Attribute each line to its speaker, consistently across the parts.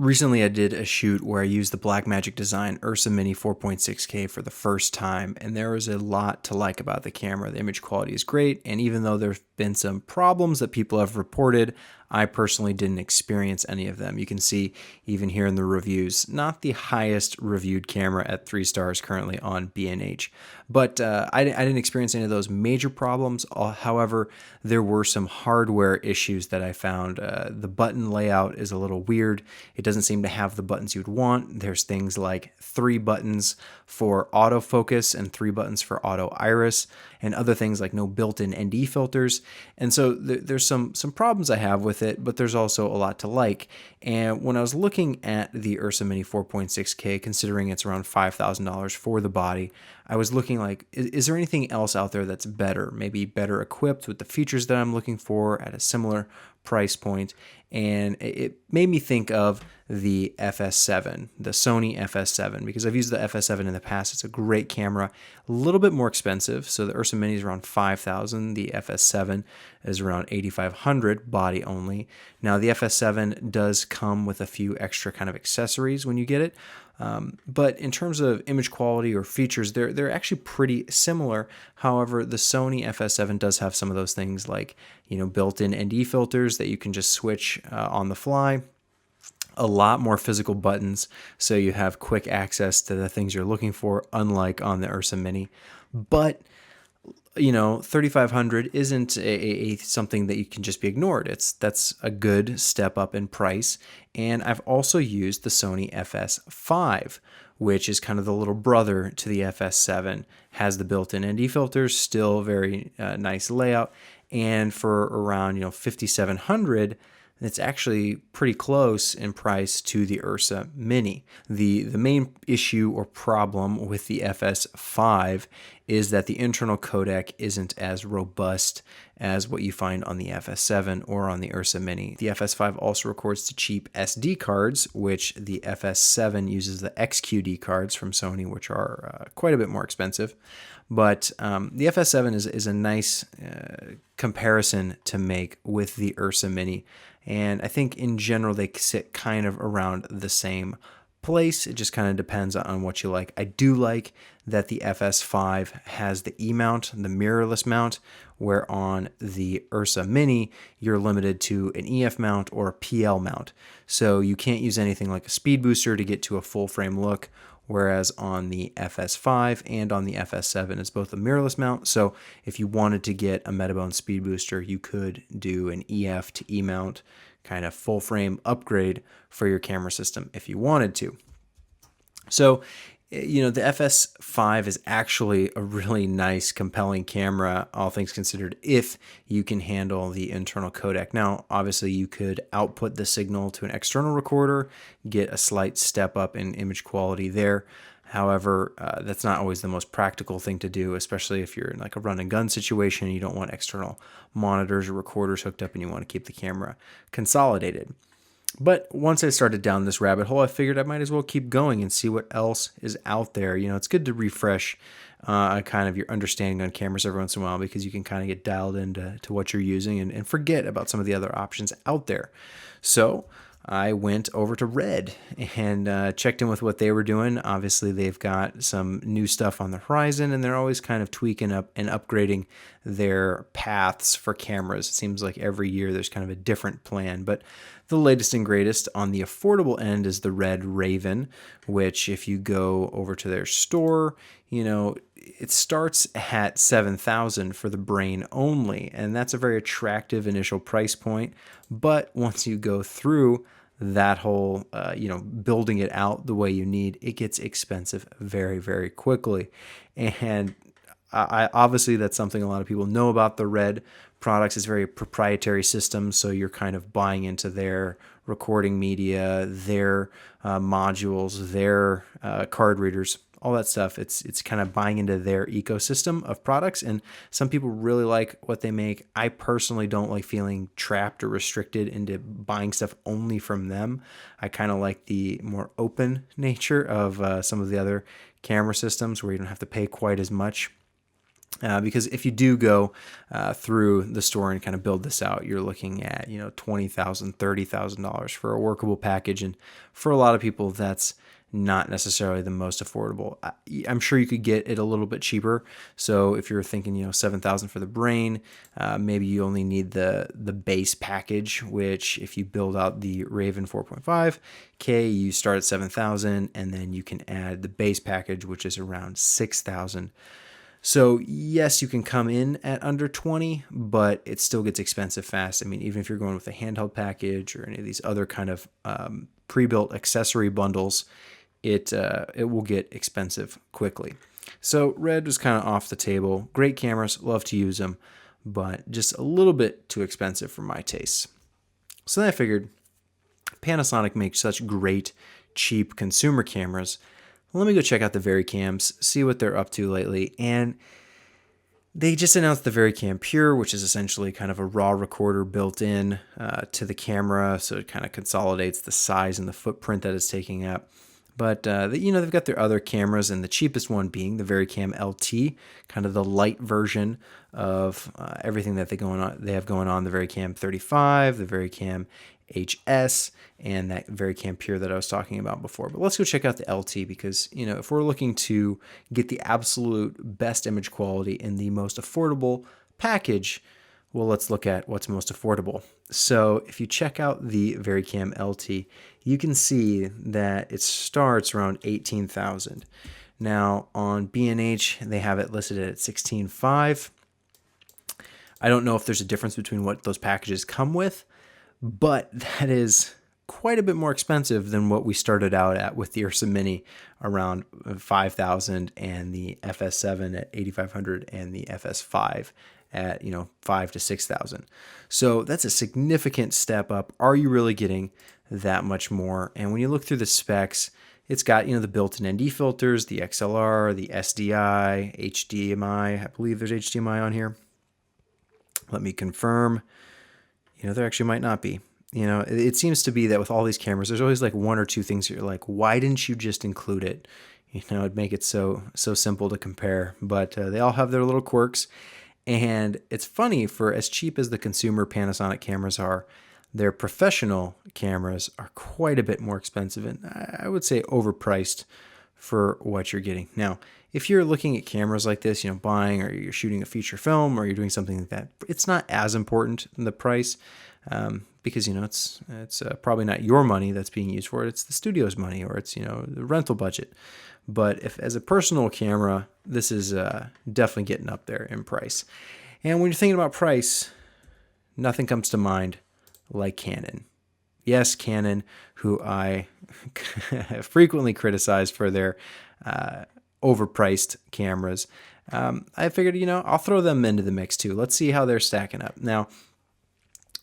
Speaker 1: Recently, I did a shoot where I used the Blackmagic design Ursa Mini 4.6K for the first time, and there was a lot to like about the camera. The image quality is great, and even though there's been some problems that people have reported, I personally didn't experience any of them. You can see even here in the reviews, not the highest reviewed camera at 3 stars currently on B&H, but I didn't experience any of those major problems. However, there were some hardware issues that I found. The button layout is a little weird. It doesn't seem to have the buttons you'd want. There's things like 3 buttons for autofocus and 3 buttons for auto iris, and other things like no built-in ND filters. And so there's some problems I have with it, but there's also a lot to like. And when I was looking at the Ursa Mini 4.6K, considering it's around $5,000 for the body, I was looking like, is there anything else out there that's better, maybe better equipped with the features that I'm looking for at a similar price point? And it made me think of the FS7, the Sony FS7, because I've used the FS7 in the past. It's a great camera, a little bit more expensive. So the Ursa Mini is around $5,000. The FS7 is around $8,500 body only. Now the FS7 does come with a few extra kind of accessories when you get it. But in terms of image quality or features, they're actually pretty similar. However, the Sony FS7 does have some of those things like, built-in ND filters that you can just switch on the fly. A lot more physical buttons, so you have quick access to the things you're looking for, unlike on the Ursa Mini. But 3,500 isn't a something that you can just be ignored. That's a good step up in price. And I've also used the Sony FS5, which is kind of the little brother to the FS7. Has the built-in ND filters, still very nice layout, and for around 5,700. It's actually pretty close in price to the Ursa Mini. The main issue or problem with the FS5 is that the internal codec isn't as robust as what you find on the FS7 or on the Ursa Mini. The FS5 also records to cheap SD cards, which the FS7 uses the XQD cards from Sony, which are quite a bit more expensive. But the FS7 is a nice comparison to make with the Ursa Mini. And I think in general, they sit kind of around the same place. It just kind of depends on what you like. I do like that the FS5 has the E-mount, the mirrorless mount, where on the Ursa Mini, you're limited to an EF mount or a PL mount. So you can't use anything like a speed booster to get to a full frame look, whereas on the FS5 and on the FS7, it's both a mirrorless mount. So if you wanted to get a Metabone speed booster, you could do an EF to E mount kind of full frame upgrade for your camera system if you wanted to. So, the FS5 is actually a really nice, compelling camera, all things considered, if you can handle the internal codec. Now, obviously, you could output the signal to an external recorder, get a slight step up in image quality there. However, that's not always the most practical thing to do, especially if you're in like a run and gun situation and you don't want external monitors or recorders hooked up and you want to keep the camera consolidated. But once I started down this rabbit hole, I figured I might as well keep going and see what else is out there. It's good to refresh kind of your understanding on cameras every once in a while, because you can kind of get dialed into what you're using and forget about some of the other options out there. So I went over to Red and checked in with what they were doing. Obviously, they've got some new stuff on the horizon, and they're always kind of tweaking up and upgrading their paths for cameras. It seems like every year there's kind of a different plan, but the latest and greatest on the affordable end is the Red Raven, which if you go over to their store, it starts at $7,000 for the brain only, and that's a very attractive initial price point. But once you go through that whole, building it out the way you need, it gets expensive very, very quickly. And obviously that's something a lot of people know about the Red products. It's a very proprietary system, so you're kind of buying into their recording media, their modules, their card readers, all that stuff. It's kind of buying into their ecosystem of products, and some people really like what they make. I personally don't like feeling trapped or restricted into buying stuff only from them. I kind of like the more open nature of some of the other camera systems where you don't have to pay quite as much. Because if you do go through the store and kind of build this out, you're looking at, $20,000, $30,000 for a workable package, and for a lot of people, that's not necessarily the most affordable. I'm sure you could get it a little bit cheaper. So if you're thinking, $7,000 for the brain, maybe you only need the base package, which if you build out the Raven 4.5K, you start at 7,000, and then you can add the base package, which is around 6,000. So yes, you can come in at under 20, but it still gets expensive fast. I mean, even if you're going with a handheld package or any of these other kind of pre-built accessory bundles, it will get expensive quickly. So Red was kind of off the table. Great cameras, love to use them, but just a little bit too expensive for my tastes. So then I figured Panasonic makes such great, cheap consumer cameras. Let me go check out the Varicams, see what they're up to lately. And they just announced the Varicam Pure, which is essentially kind of a raw recorder built in to the camera, so it kind of consolidates the size and the footprint that it's taking up. But they've got their other cameras, and the cheapest one being the Varicam Lt, kind of the light version of everything that they have going on. The Varicam 35, the Varicam HS, and that Varicam Pure that I was talking about before. But let's go check out the LT, because if we're looking to get the absolute best image quality in the most affordable package, well, let's look at what's most affordable. So if you check out the Varicam Lt, you can see that it starts around 18,000. Now on B&H, they have it listed at 16.5. I don't know if there's a difference between what those packages come with, but that is quite a bit more expensive than what we started out at with the Ursa Mini, around 5,000, and the FS7 at 8,500, and the FS5 at 5,000 to 6,000. So that's a significant step up. Are you really getting that much more? And when you look through the specs, it's got the built-in ND filters, the XLR, the SDI, HDMI. I believe there's HDMI on here. Let me confirm. There actually might not be. It seems to be that with all these cameras, there's always like one or two things that you're like, why didn't you just include it? It'd make it so simple to compare. But they all have their little quirks. And it's funny, for as cheap as the consumer Panasonic cameras are, their professional cameras are quite a bit more expensive, and I would say overpriced for what you're getting. Now, if you're looking at cameras like this, buying, or you're shooting a feature film, or you're doing something like that, it's not as important in the price, because it's probably not your money that's being used for it. It's the studio's money, or it's the rental budget. But if as a personal camera, this is definitely getting up there in price. And when you're thinking about price, nothing comes to mind like Canon. Yes, Canon, who I frequently criticize for their overpriced cameras. I figured, I'll throw them into the mix too. Let's see how they're stacking up. Now,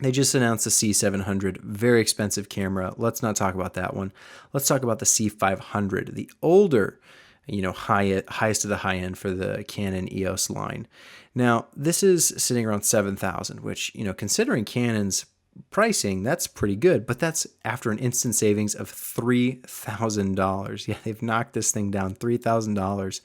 Speaker 1: they just announced the C700, very expensive camera. Let's not talk about that one. Let's talk about the C500, the older, highest of the high end for the Canon EOS line. Now, this is sitting around 7,000, which, considering Canon's pricing, that's pretty good, but that's after an instant savings of $3,000. Yeah, they've knocked this thing down $3,000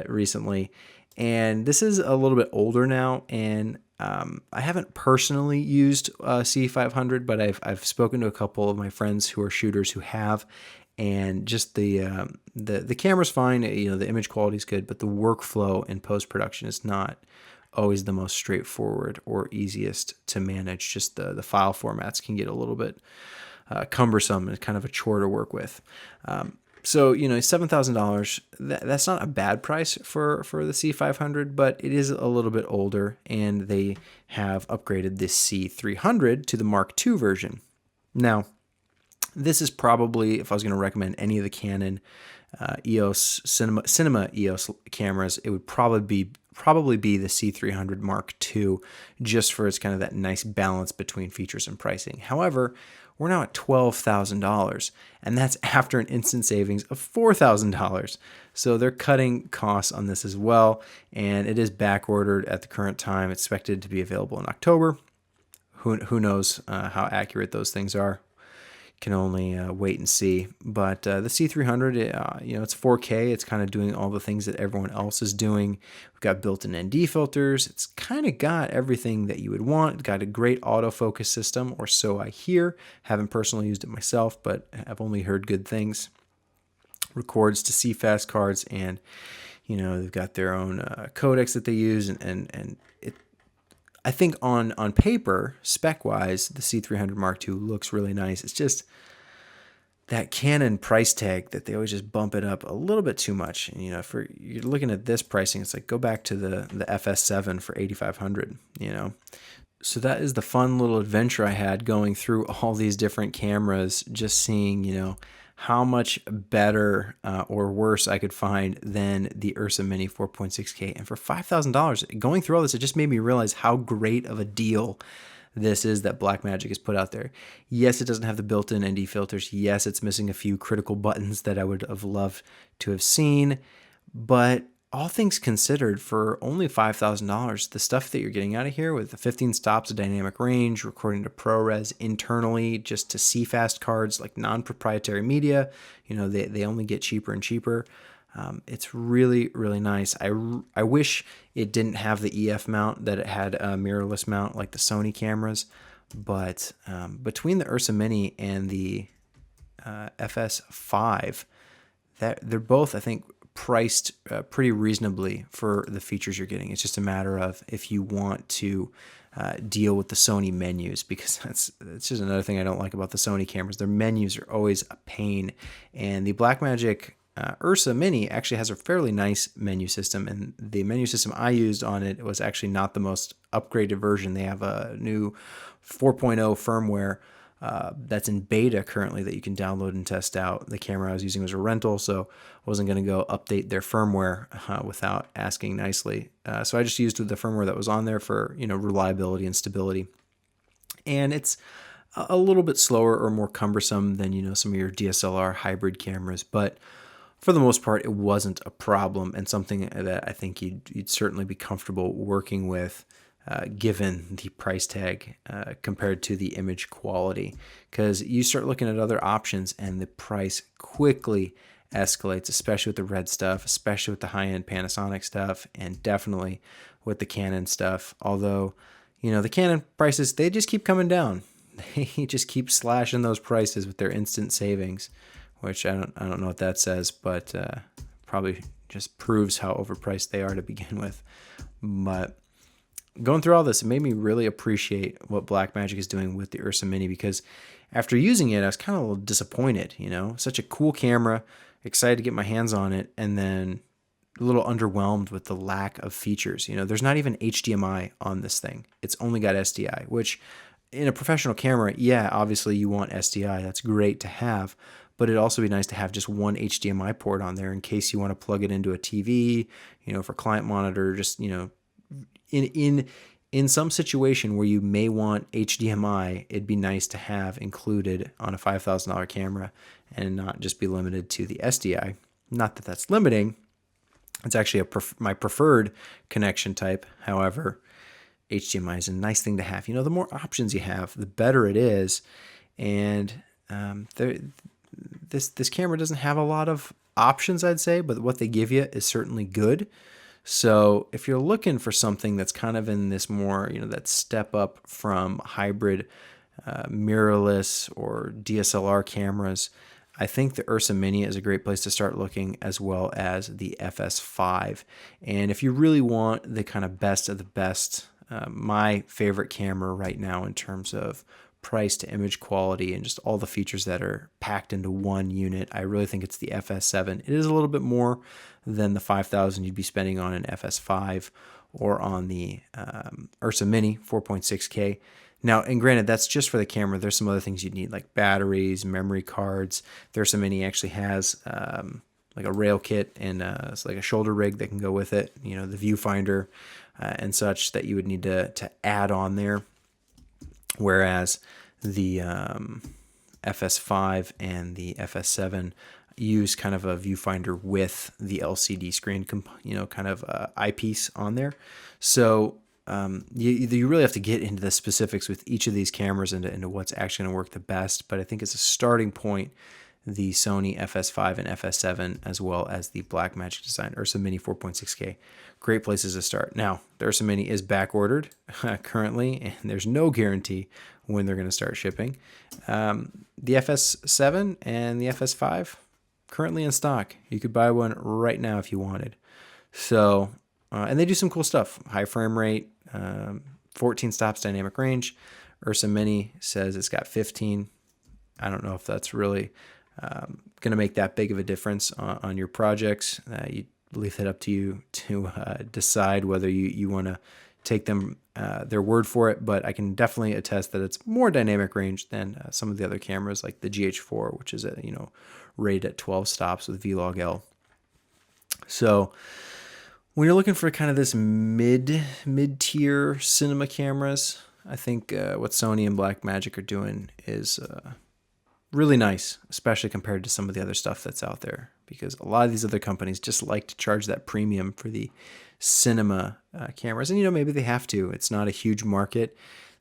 Speaker 1: recently. And this is a little bit older now, and I haven't personally used C500, but I've spoken to a couple of my friends who are shooters who have, and just the camera's fine. The image quality is good, but the workflow in post production is not always the most straightforward or easiest to manage. Just the file formats can get a little bit cumbersome and kind of a chore to work with. So, $7,000, that's not a bad price for the C500, but it is a little bit older, and they have upgraded this C300 to the Mark II version. Now, this is probably, if I was going to recommend any of the Canon EOS cinema EOS cameras, it would probably be the C300 Mark II, just for its kind of that nice balance between features and pricing. However, we're now at $12,000, and that's after an instant savings of $4,000. So they're cutting costs on this as well, and it is back ordered at the current time. It's expected to be available in October. Who knows how accurate those things are. can only wait and see. But the C300, it's 4K. It's kind of doing all the things that everyone else is doing. We've got built-in ND filters. It's kind of got everything that you would want. It's got a great autofocus system, or so I hear. Haven't personally used it myself, but I've only heard good things. Records to CFast cards, and they've got their own codecs that they use, and I think on paper, spec-wise, the C300 Mark II looks really nice. It's just that Canon price tag that they always just bump it up a little bit too much. And, if you're looking at this pricing, it's like go back to the FS7 for $8,500, So that is the fun little adventure I had going through all these different cameras, just seeing, how much better or worse I could find than the Ursa Mini 4.6K. And for $5,000, going through all this, it just made me realize how great of a deal this is that Blackmagic has put out there. Yes, it doesn't have the built-in ND filters. Yes, it's missing a few critical buttons that I would have loved to have seen. But all things considered, for only $5,000, the stuff that you're getting out of here with the 15 stops of dynamic range, recording to ProRes internally, just to CFast cards, like non-proprietary media, they only get cheaper and cheaper. It's really, really nice. I wish it didn't have the EF mount, that it had a mirrorless mount like the Sony cameras. But between the Ursa Mini and the FS5, they're both, I think, priced pretty reasonably for the features you're getting. It's just a matter of if you want to deal with the Sony menus, because that's just another thing I don't like about the Sony cameras. Their menus are always a pain, and the Blackmagic Ursa Mini actually has a fairly nice menu system, and the menu system I used on it was actually not the most upgraded version. They have a new 4.0 firmware that's in beta currently that you can download and test out. The camera I was using was a rental, so I wasn't going to go update their firmware without asking nicely. So I just used the firmware that was on there for reliability and stability. And it's a little bit slower or more cumbersome than some of your DSLR hybrid cameras, but for the most part, it wasn't a problem, and something that I think you'd certainly be comfortable working with, given the price tag compared to the image quality. Because you start looking at other options, and the price quickly escalates, especially with the red stuff, especially with the high-end Panasonic stuff, and definitely with the Canon stuff. Although, the Canon prices, they just keep coming down. They just keep slashing those prices with their instant savings, which I don't know what that says, but probably just proves how overpriced they are to begin with. But going through all this, it made me really appreciate what Blackmagic is doing with the Ursa Mini, because after using it, I was kind of a little disappointed. Such a cool camera, excited to get my hands on it, and then a little underwhelmed with the lack of features. There's not even HDMI on this thing. It's only got SDI, which in a professional camera, yeah, obviously you want SDI. That's great to have. But it'd also be nice to have just one HDMI port on there in case you want to plug it into a TV, for client monitor, just, in some situation where you may want HDMI, it'd be nice to have included on a $5,000 camera and not just be limited to the SDI. Not that that's limiting. It's actually my preferred connection type. However, HDMI is a nice thing to have. The more options you have, the better it is. And this camera doesn't have a lot of options, I'd say, but what they give you is certainly good. So if you're looking for something that's kind of in this more, that step up from hybrid mirrorless or DSLR cameras, I think the Ursa Mini is a great place to start looking, as well as the FS5. And if you really want the kind of best of the best, my favorite camera right now in terms of price to image quality and just all the features that are packed into one unit, I really think it's the FS7. It is a little bit more than the $5,000 you'd be spending on an FS5 or on the Ursa Mini 4.6K. Now, and granted, that's just for the camera. There's some other things you'd need, like batteries, memory cards. The Ursa Mini actually has like a rail kit and it's like a shoulder rig that can go with it, the viewfinder and such that you would need to add on there. Whereas the FS5 and the FS7 use kind of a viewfinder with the LCD screen, kind of eyepiece on there. So you really have to get into the specifics with each of these cameras and into what's actually going to work the best. But I think as a starting point, the Sony FS5 and FS7, as well as the Blackmagic design Ursa Mini 4.6K, great places to start. Now, the Ursa Mini is back ordered currently, and there's no guarantee when they're going to start shipping. The FS7 and the FS5 currently in stock. You could buy one right now if you wanted. So, and they do some cool stuff. High frame rate, 14 stops dynamic range. Ursa Mini says it's got 15. I don't know if that's really going to make that big of a difference on your projects. You leave that up to you to decide whether you want to take them their word for it, but I can definitely attest that it's more dynamic range than some of the other cameras like the GH4, which is rated at 12 stops with Vlog-L. So when you're looking for kind of this mid-tier cinema cameras, I think what Sony and Blackmagic are doing is really nice, especially compared to some of the other stuff that's out there, because a lot of these other companies just like to charge that premium for the cinema cameras. And, maybe they have to. It's not a huge market.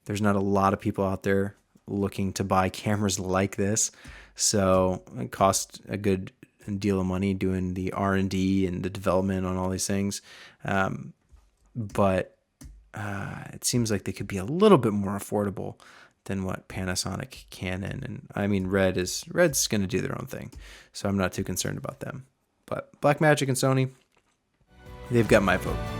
Speaker 1: There's not a lot of people out there looking to buy cameras like this. So it costs a good deal of money doing the R&D and the development on all these things. But it seems like they could be a little bit more affordable than what Panasonic, Canon, and I mean Red's going to do their own thing, so I'm not too concerned about them. But Blackmagic and Sony, they've got my vote.